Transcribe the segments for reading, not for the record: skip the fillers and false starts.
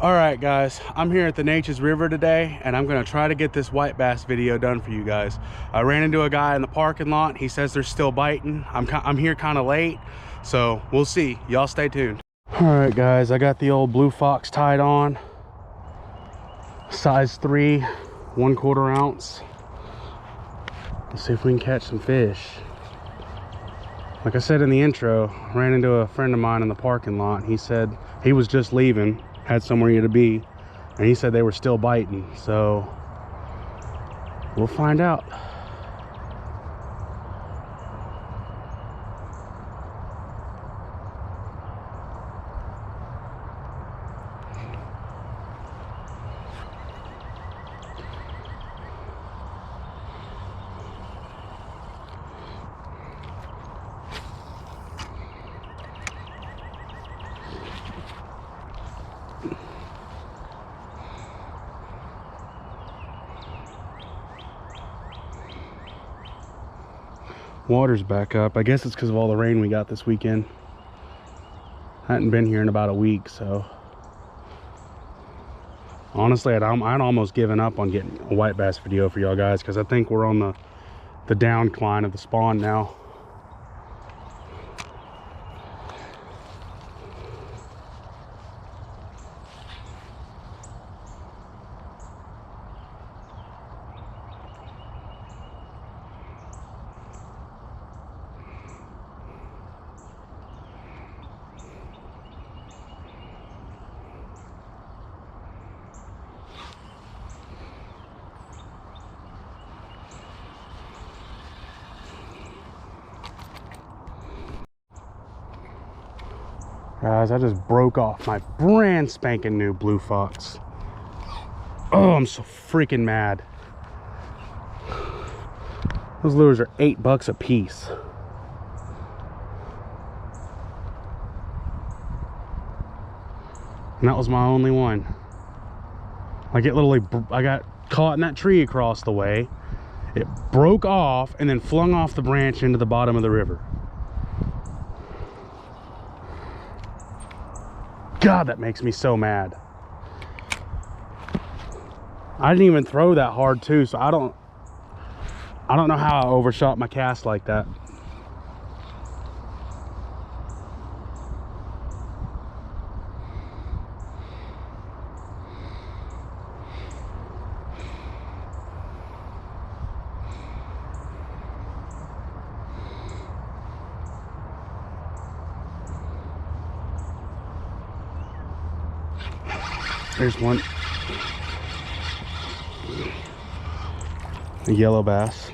All right, guys, I'm here at the Neches River today, and I'm gonna try to get this white bass video done for you guys. I ran into a guy in the parking lot. He says they're still biting. I'm here kind of late, so we'll see. Y'all stay tuned. All right, guys, I got the old Blue Fox tied on. Size 3, 1/4 ounce. Let's see if we can catch some fish. Like I said in the intro, I ran into a friend of mine in the parking lot. He said he was just leaving, had somewhere to be, and he said they were still biting, so we'll find out. Water's back up. I guess it's because of all the rain we got this weekend. Hadn't been here in about a week, so honestly I'd almost given up on getting a white bass video for y'all guys, because I think we're on the downcline of the spawn now. Guys, I just broke off my brand spanking new Blue Fox. Oh, I'm so freaking mad. Those lures are $8 a piece. And that was my only one. Like, it literally, I got caught in that tree across the way. It broke off and then flung off the branch into the bottom of the river. God, that makes me so mad. I didn't even throw that hard too, so I don't know how I overshot my cast like that. There's one. A yellow bass.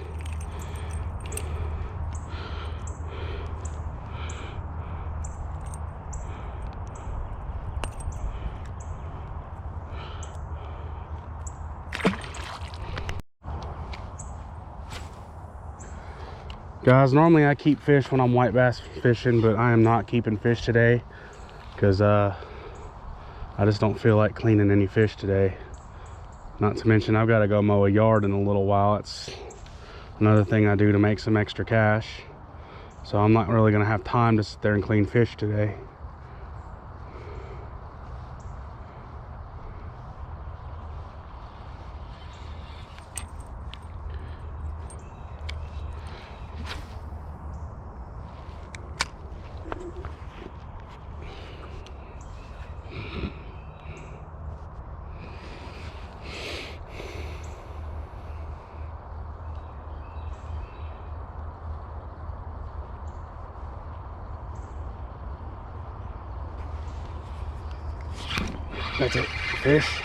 Guys, normally I keep fish when I'm white bass fishing, but I am not keeping fish today because I just don't feel like cleaning any fish today. Not to mention I've got to go mow a yard in a little while. It's another thing I do to make some extra cash. So I'm not really gonna have time to sit there and clean fish today. That's a fish.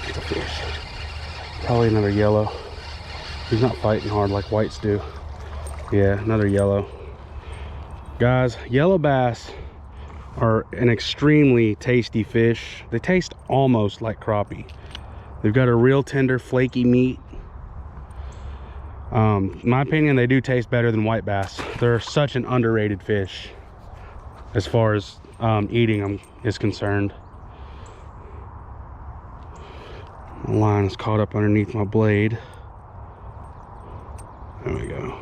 It's a fish. Probably another yellow. He's not fighting hard like whites do. Yeah, another yellow. Guys, yellow bass are an extremely tasty fish. They taste almost like crappie. They've got a real tender, flaky meat. In my opinion, they do taste better than white bass. They're such an underrated fish as far as eating them is concerned. The line is caught up underneath my blade. There we go.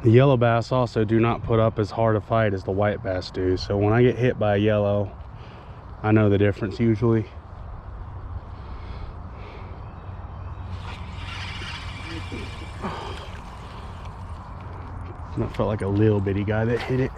The yellow bass also do not put up as hard a fight as the white bass do. So when I get hit by a yellow, I know the difference usually. That felt like a little bitty guy that hit it.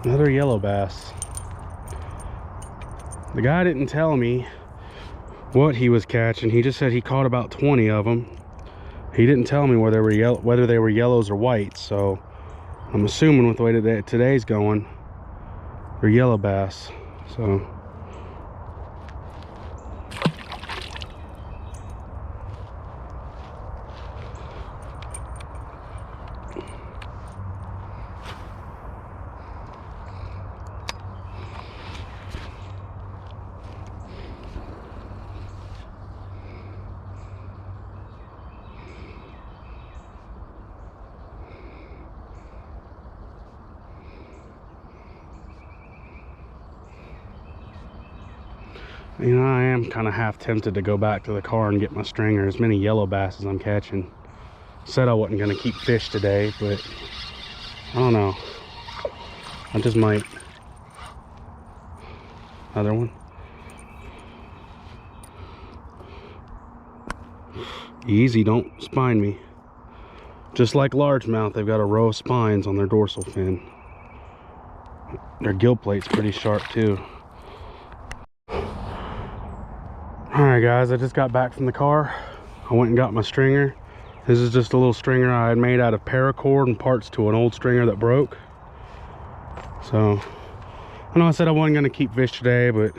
Another yellow bass. The guy didn't tell me what he was catching. He just said he caught about 20 of them. He didn't tell me whether they were yellows or whites, so I'm assuming with the way that today's going, they're yellow bass. So you know, I am kind of half tempted to go back to the car and get my stringer. As many yellow bass as I'm catching. Said I wasn't going to keep fish today, but I don't know. I just might. Another one. Easy, don't spine me. Just like largemouth, they've got a row of spines on their dorsal fin. Their gill plate's pretty sharp too. Alright guys, I just got back from the car. I went and got my stringer. This is just a little stringer I had made out of paracord and parts to an old stringer that broke. So, I know I said I wasn't going to keep fish today, but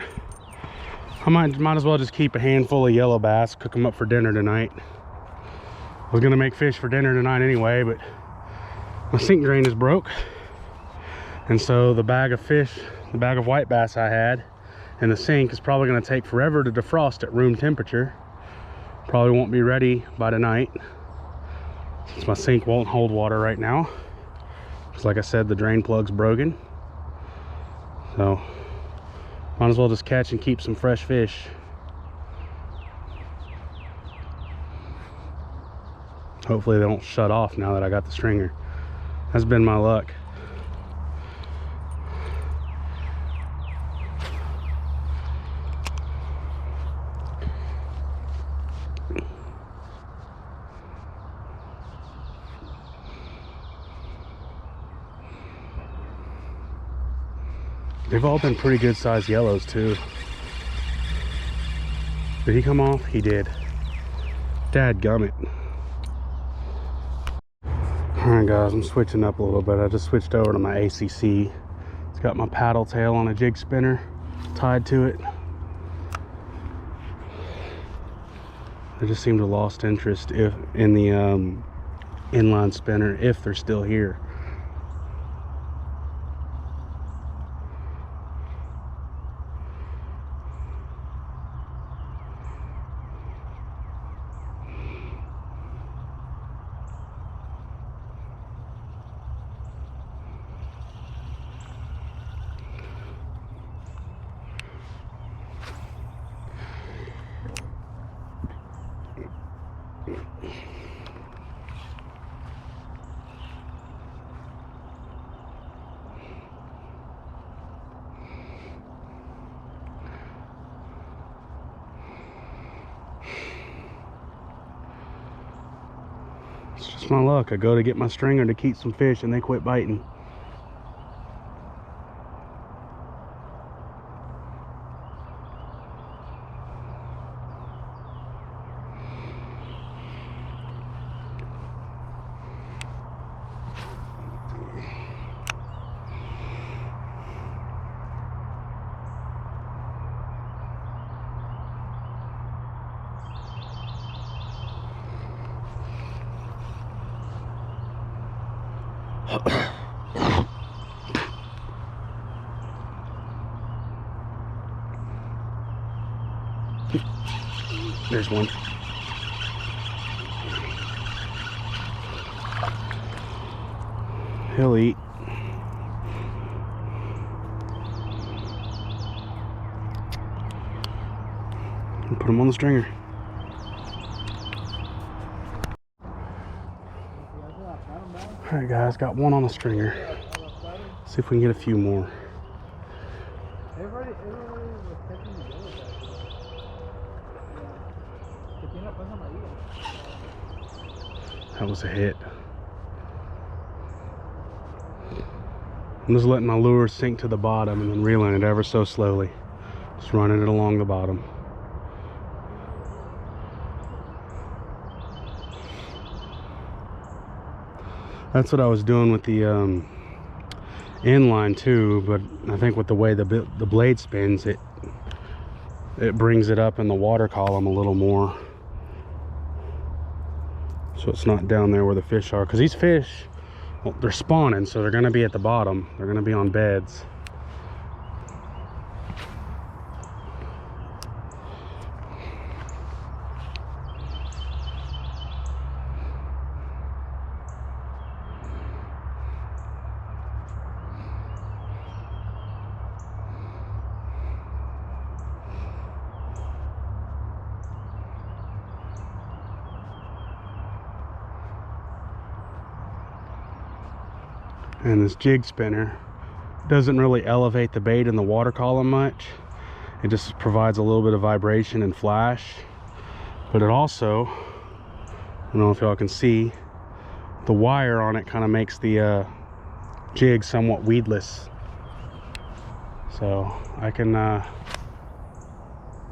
I might as well just keep a handful of yellow bass, cook them up for dinner tonight. I was going to make fish for dinner tonight anyway, but my sink drain is broke. And so the bag of fish, the bag of white bass I had, and the sink is probably going to take forever to defrost at room temperature. Probably won't be ready by tonight, since my sink won't hold water right now. Because like I said, the drain plug's broken. So might as well just catch and keep some fresh fish. Hopefully they don't shut off now that I got the stringer. That's been my luck. They've all been pretty good sized yellows too. Did he come off? He did. Dadgummit. Alright guys, I'm switching up a little bit. I just switched over to my ACC. It's It's got my paddle tail on a jig spinner tied to it. I just seem to have lost interest in the inline spinner, if they're still here. It's just my luck. I go to get my stringer to keep some fish and they quit biting. There's one. He'll eat. And put him on the stringer. Alright guys, got one on the stringer. See if we can get a few more. That was a hit. I'm just letting my lure sink to the bottom and then reeling it ever so slowly. Just running it along the bottom. That's what I was doing with the inline too, but I think with the way the blade spins, it brings it up in the water column a little more. So it's not down there where the fish are, because these fish, well, they're spawning, so they're going to be at the bottom. They're going to be on beds. And this jig spinner doesn't really elevate the bait in the water column much. It just provides a little bit of vibration and flash. But it also, I don't know if y'all can see, the wire on it kind of makes the jig somewhat weedless. So I can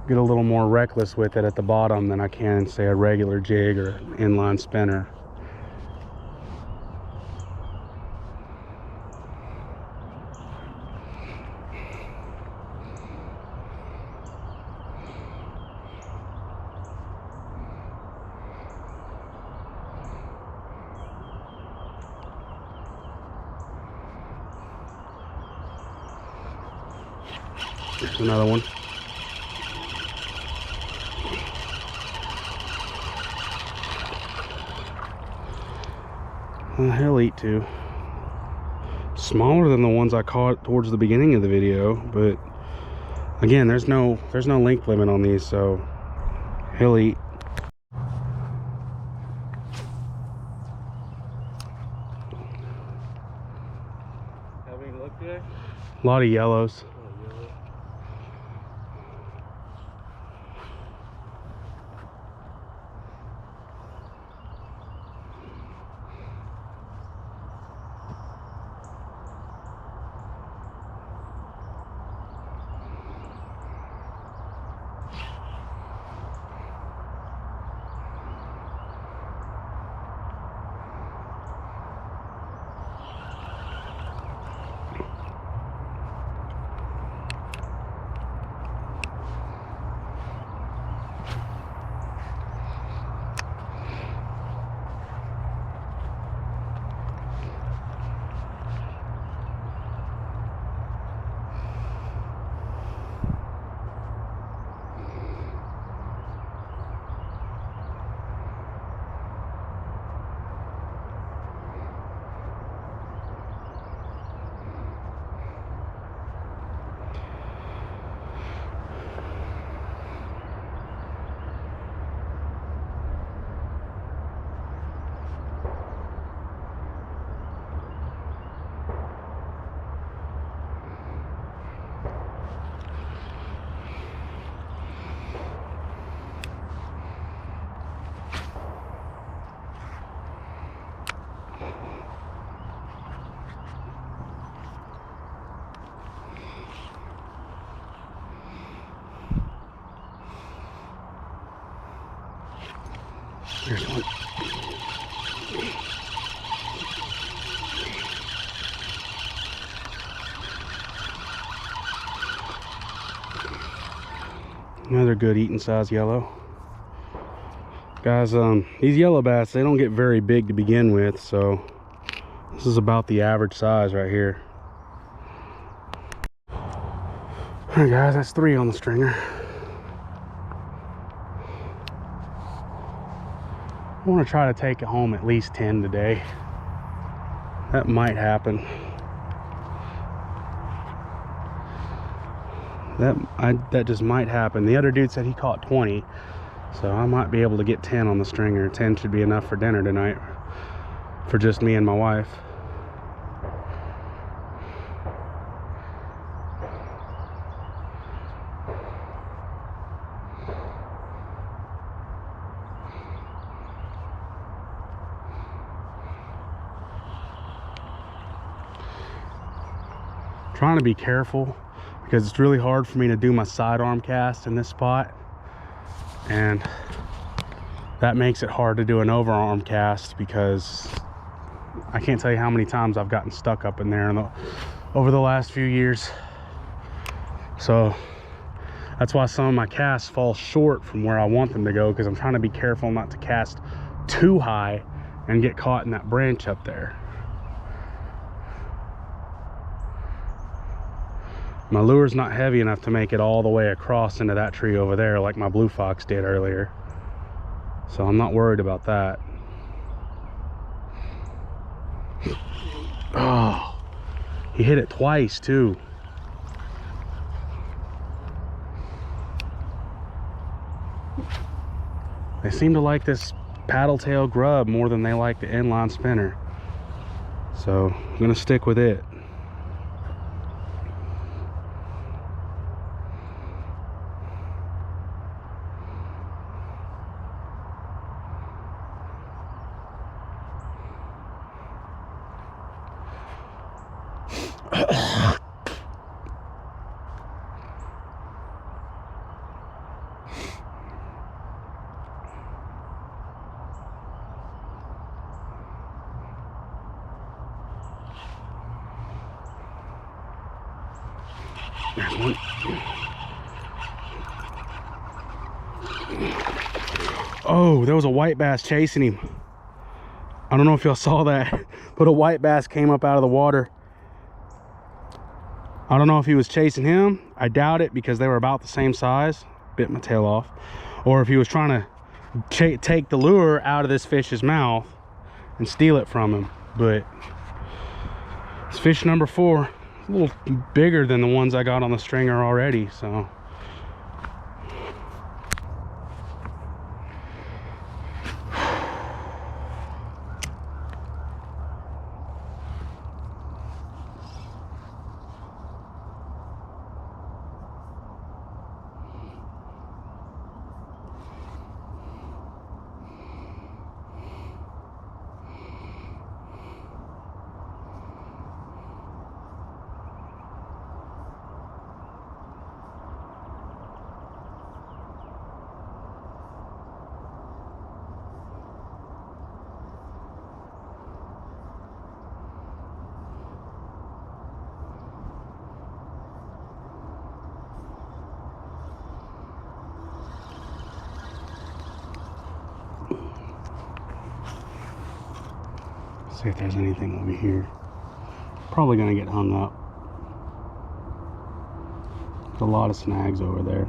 get a little more reckless with it at the bottom than I can, say, a regular jig or inline spinner. There's another one. He'll eat too. Smaller than the ones I caught towards the beginning of the video, but again, there's no length limit on these, so he'll eat. Having luck today? A lot of yellows. There's one. Another good eating size yellow. Guys, these yellow bass, they don't get very big to begin with, so this is about the average size right here. All right, guys, that's 3 on the stringer. I want to try to take it home at least 10 today. That might happen. That just might happen. The other dude said he caught 20, so I might be able to get 10 on the stringer. 10 should be enough for dinner tonight for just me and my wife. Trying to be careful because it's really hard for me to do my sidearm cast in this spot, and that makes it hard to do an overarm cast because I can't tell you how many times I've gotten stuck up in there over the last few years. So that's why some of my casts fall short from where I want them to go, because I'm trying to be careful not to cast too high and get caught in that branch up there. My lure's not heavy enough to make it all the way across into that tree over there like my blue fox did earlier, so I'm not worried about that. Oh, he hit it twice too. They seem to like this paddle tail grub more than they like the inline spinner, so I'm gonna stick with it. There's one. Oh, there was a white bass chasing him. I don't know if y'all saw that, but a white bass came up out of the water. I don't know if he was chasing him. I doubt it, because they were about the same size. Bit my tail off. Or if he was trying to take the lure out of this fish's mouth and steal it from him. But it's fish number 4. A little bigger than the ones I got on the stringer already, so. See if there's anything over here. Probably gonna get hung up. There's a lot of snags over there.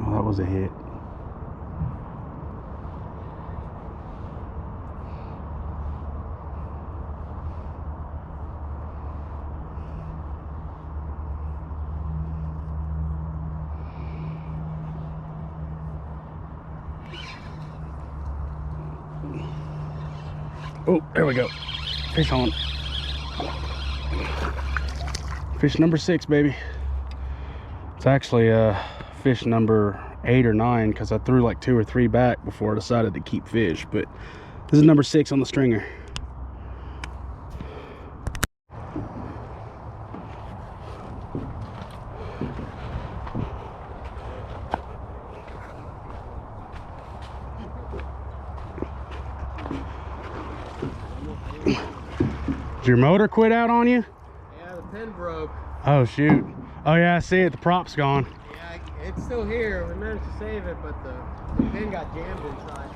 Oh, that was a hit. Oh, there we go. Fish on. Fish number 6, baby. It's actually fish number 8 or 9 because I threw like 2 or 3 back before I decided to keep fish. But this is number 6 on the stringer. Did your motor quit out on you? Yeah, the pin broke. Oh shoot. Oh yeah, I see it. The prop's gone. Yeah, it's still here. We managed to save it, but the pin got jammed inside.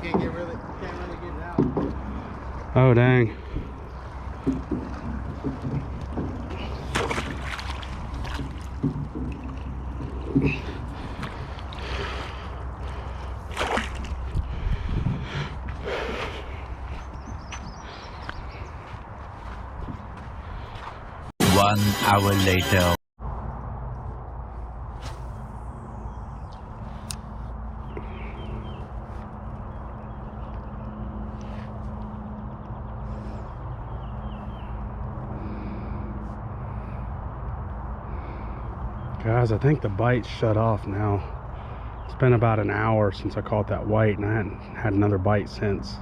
Can't really get it out. Oh dang. One hour later. Guys, I think the bite's shut off now. It's been about an hour since I caught that white and I hadn't had another bite since.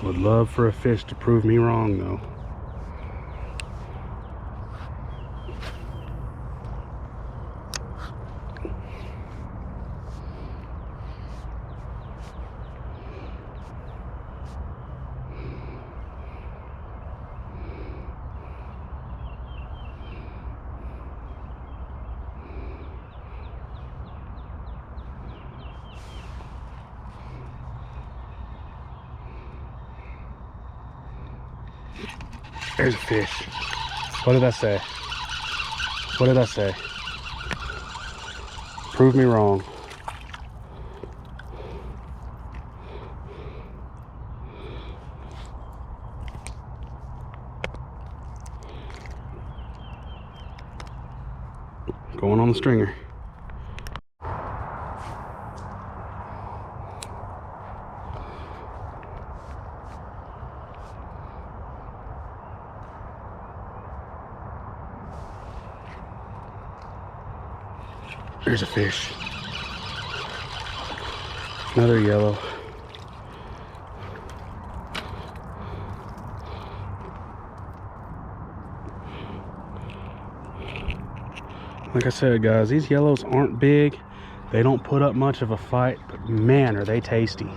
Would love for a fish to prove me wrong though. There's a fish. What did I say? What did I say? Prove me wrong. Going on the stringer. There's a fish. Another yellow. Like I said, guys, these yellows aren't big. They don't put up much of a fight, but man, are they tasty.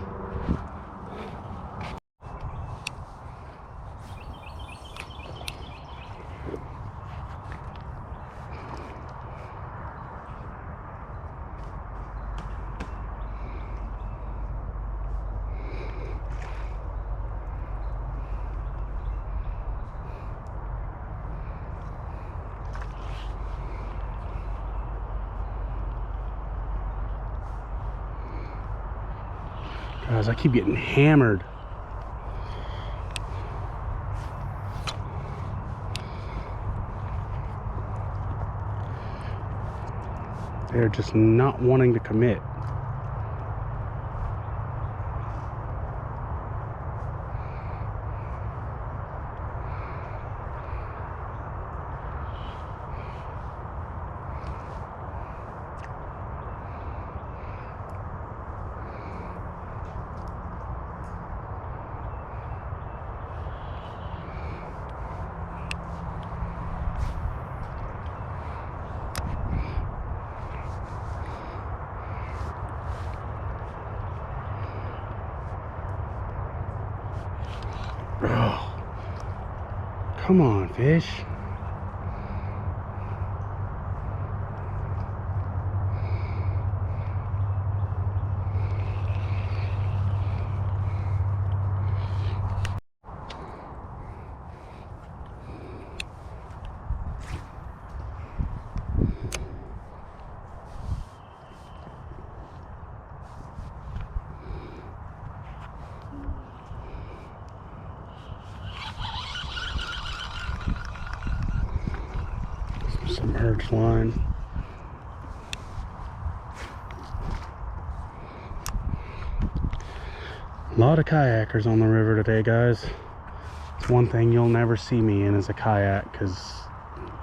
Guys, I keep getting hammered. They're just not wanting to commit. Oh, come on, fish. Urge line. A lot of kayakers on the river today, guys. It's one thing you'll never see me in is a kayak, because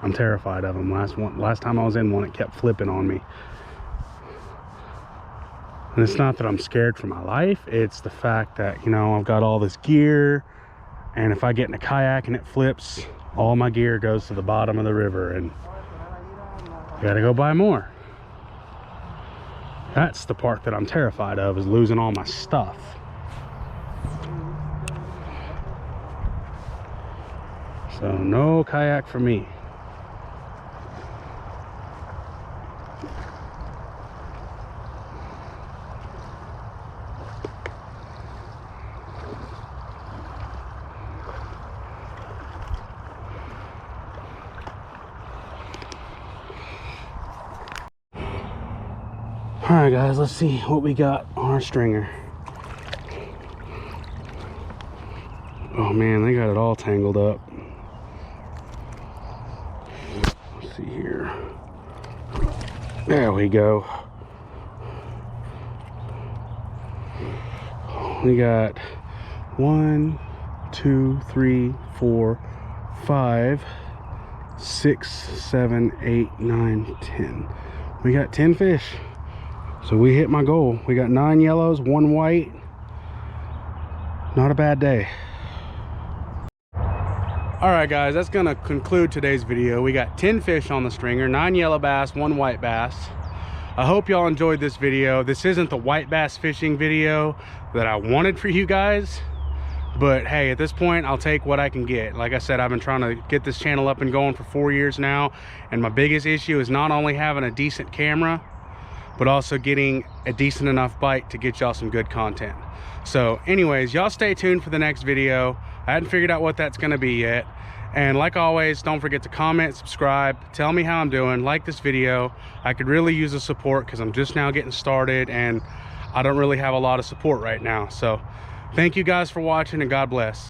I'm terrified of them. Last time I was in one, it kept flipping on me. And it's not that I'm scared for my life, it's the fact that, you know, I've got all this gear, and if I get in a kayak and it flips, all my gear goes to the bottom of the river, and I gotta go buy more. That's the part that I'm terrified of, is losing all my stuff. So no kayak for me. All right, guys, let's see what we got on our stringer. Oh man, they got it all tangled up. Let's see here. There we go. We got 1, 2, 3, 4, 5, 6, 7, 8, 9, 10. We got 10 fish. So we hit my goal. We got 9 yellows, 1 white. Not a bad day. All right, guys, that's gonna conclude today's video. We got 10 fish on the stringer, 9 yellow bass, 1 white bass. I hope y'all enjoyed this video. This isn't the white bass fishing video that I wanted for you guys, but hey, at this point, I'll take what I can get. Like I said, I've been trying to get this channel up and going for 4 years now, and my biggest issue is not only having a decent camera, but also getting a decent enough bite to get y'all some good content. So anyways, y'all stay tuned for the next video. I hadn't figured out what that's gonna be yet. And like always, don't forget to comment, subscribe, tell me how I'm doing, like this video. I could really use the support because I'm just now getting started and I don't really have a lot of support right now. So thank you guys for watching, and God bless.